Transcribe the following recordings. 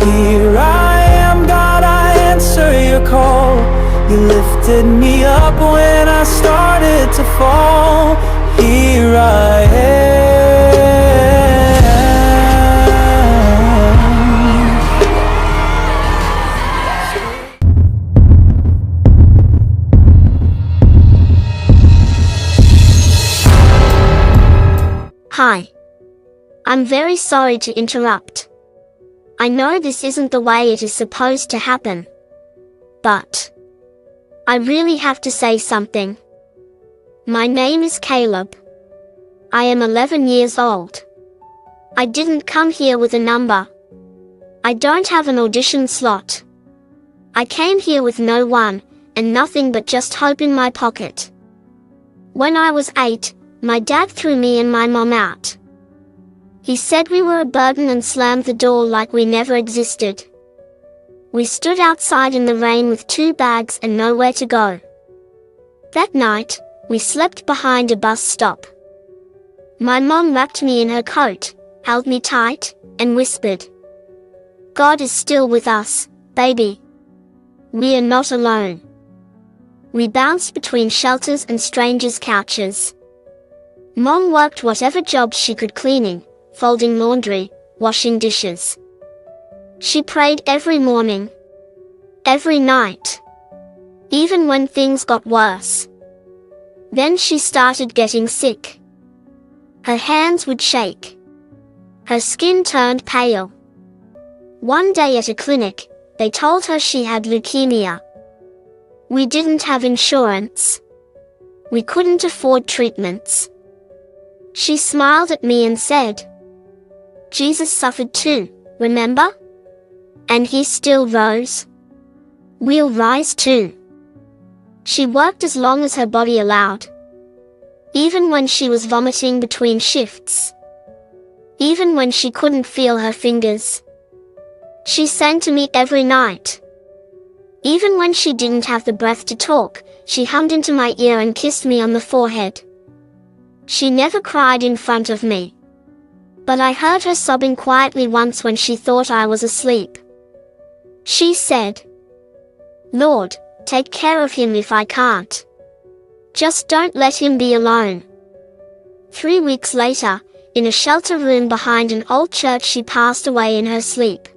Here I am, God, I answer your call. You lifted me up when I started to fall. Here I am. Hi. I'm very sorry to interrupt. I know this isn't the way it is supposed to happen. But I really have to say something. My name is Caleb. I am 11 years old. I didn't come here with a number. I don't have an audition slot. I came here with no one, and nothing but just hope in my pocket. When I was 8, my dad threw me and my mom out. He said we were a burden and slammed the door like we never existed. We stood outside in the rain with 2 bags and nowhere to go. That night, we slept behind a bus stop. My mom wrapped me in her coat, held me tight, and whispered, "God is still with us, baby. We are not alone." We bounced between shelters and strangers' couches. Mom worked whatever jobs she could, cleaning, folding laundry, washing dishes. She prayed every morning, every night, even when things got worse. Then she started getting sick. Her hands would shake. Her skin turned pale. One day at a clinic, they told her she had leukemia. We didn't have insurance. We couldn't afford treatments. She smiled at me and said, "Jesus suffered too, remember? And he still rose. We'll rise too." She worked as long as her body allowed. Even when she was vomiting between shifts. Even when she couldn't feel her fingers. She sang to me every night. Even when she didn't have the breath to talk, she hummed into my ear and kissed me on the forehead. She never cried in front of me. But I heard her sobbing quietly once when she thought I was asleep. She said, "Lord, take care of him if I can't. Just don't let him be alone." 3 weeks later, in a shelter room behind an old church, she passed away in her sleep.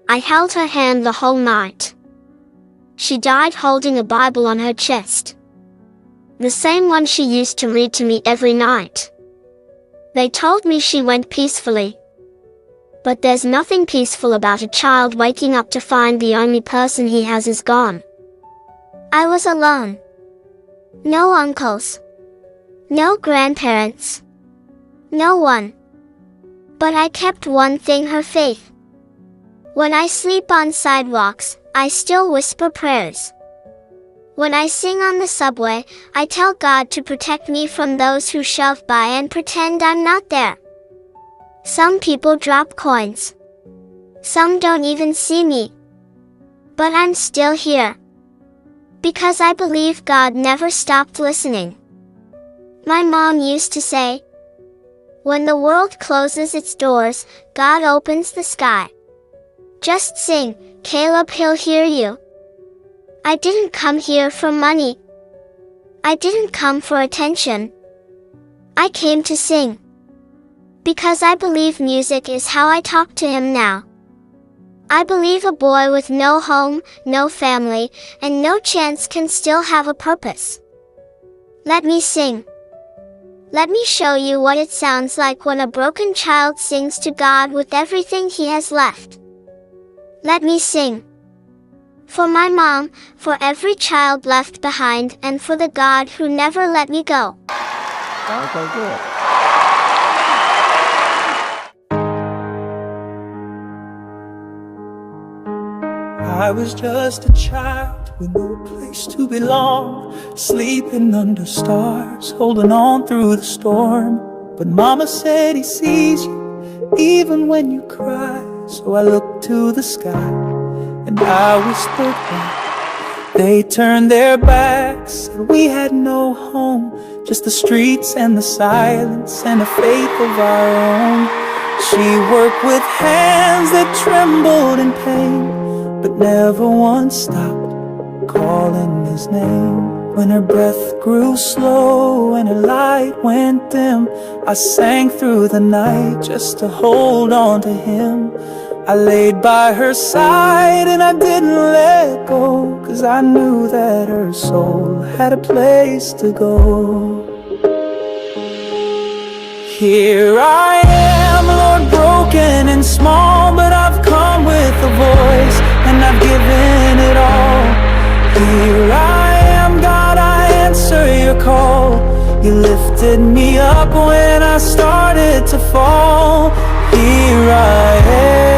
I held her hand the whole night. She died holding a Bible on her chest. The same one she used to read to me every night. They told me she went peacefully. But there's nothing peaceful about a child waking up to find the only person he has is gone. I was alone. No uncles. No grandparents. No one. But I kept one thing, her faith. When I sleep on sidewalks, I still whisper prayers. When I sing on the subway, I tell God to protect me from those who shove by and pretend I'm not there. Some people drop coins. Some don't even see me. But I'm still here. Because I believe God never stopped listening. My mom used to say, "When the world closes its doors, God opens the sky. Just sing, Caleb, he'll hear you." I didn't come here for money. I didn't come for attention. I came to sing. Because I believe music is how I talk to him now. I believe a boy with no home, no family, and no chance can still have a purpose. Let me sing. Let me show you what it sounds like when a broken child sings to God with everything he has left. Let me sing. For my mom, for every child left behind, and for the God who never let me go. Okay, good. I was just a child with no place to belong, sleeping under stars, holding on through the storm. But Mama said he sees you, even when you cry. So I looked to the sky, and I whispered why. They turned their backs, and we had no home, just the streets and the silence and a faith of our own. She worked with hands that trembled in pain, but never once stopped calling his name. When her breath grew slow and her light went dim, I sang through the night just to hold on to him. I laid by her side and I didn't let go, 'cause I knew that her soul had a place to go. Here I am, Lord, broken and small, but I've come with a voice and I've given it all. Here I am, God, I answer your call. You lifted me up when I started to fall. Here I am,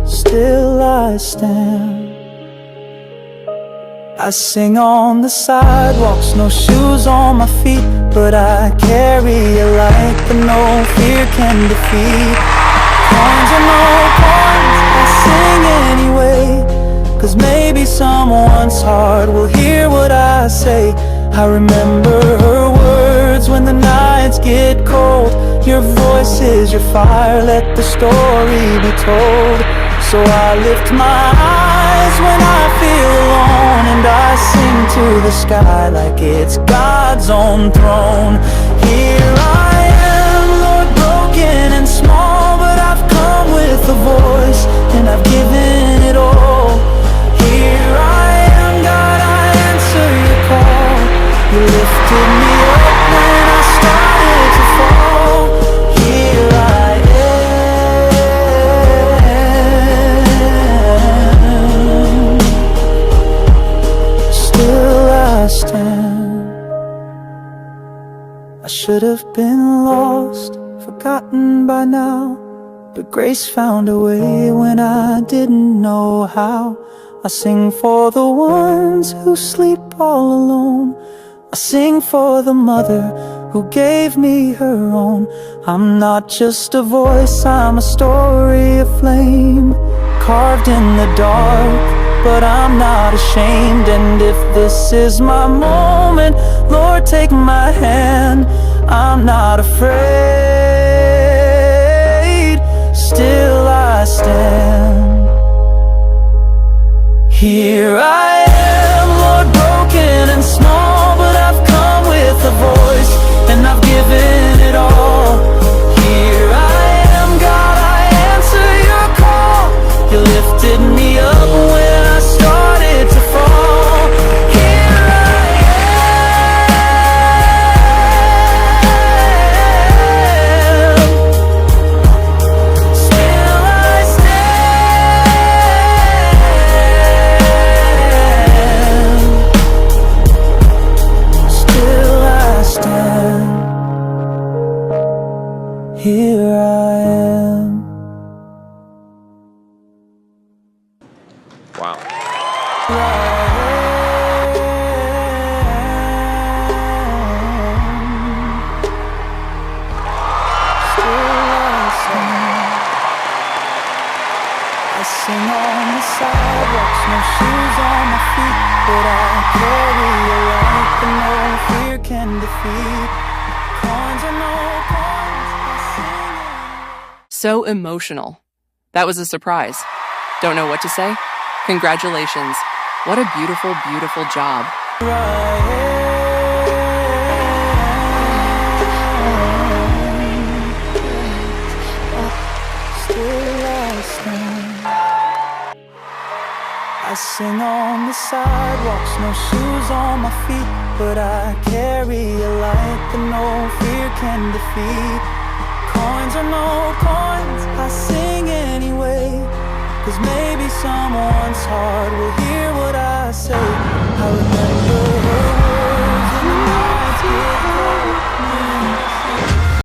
still I stand. I sing on the sidewalks, no shoes on my feet, but I carry a light that no fear can defeat. Coins or no coins, I sing anyway, 'cause maybe someone's heart will hear what I say. I remember her words when the nights get cold. Your voice is your fire, let the story be told. So I lift my eyes when I feel alone, and I sing to the sky like it's God's own throne. Here I am, Lord, broken and small, but I've come with a voice and I've given it all. Here I am, God, I answer your call. You lifted me up when I started to fall. Here I am, still I stand. I should have been lost, forgotten by now, but grace found a way when I didn't know how. I sing for the ones who sleep all alone. I sing for the mother who gave me her own. I'm not just a voice, I'm a story aflame, carved in the dark, but I'm not ashamed. And if this is my moment, Lord, take my hand. I'm not afraid, still I stand. Here I am, Lord, broken and small, but I've come with a voice and I've given it all. Here I am, God, I answer your call. You lifted me up when I started to fall. Here I am, still I stand. Still I stand. Here I am. Wow. I sing on the sidewalks, no shoes on my feet, but I carry a light that no fear can defeat. Coins or no coins, I sing it. So emotional. That was a surprise. Don't know what to say? Congratulations. What a beautiful, beautiful job. I sing on the sidewalks, no shoes on my feet, but I carry a light that no fear can defeat. Coins or no coins, I sing anyway, 'cause maybe someone's heart will hear what I say. I remember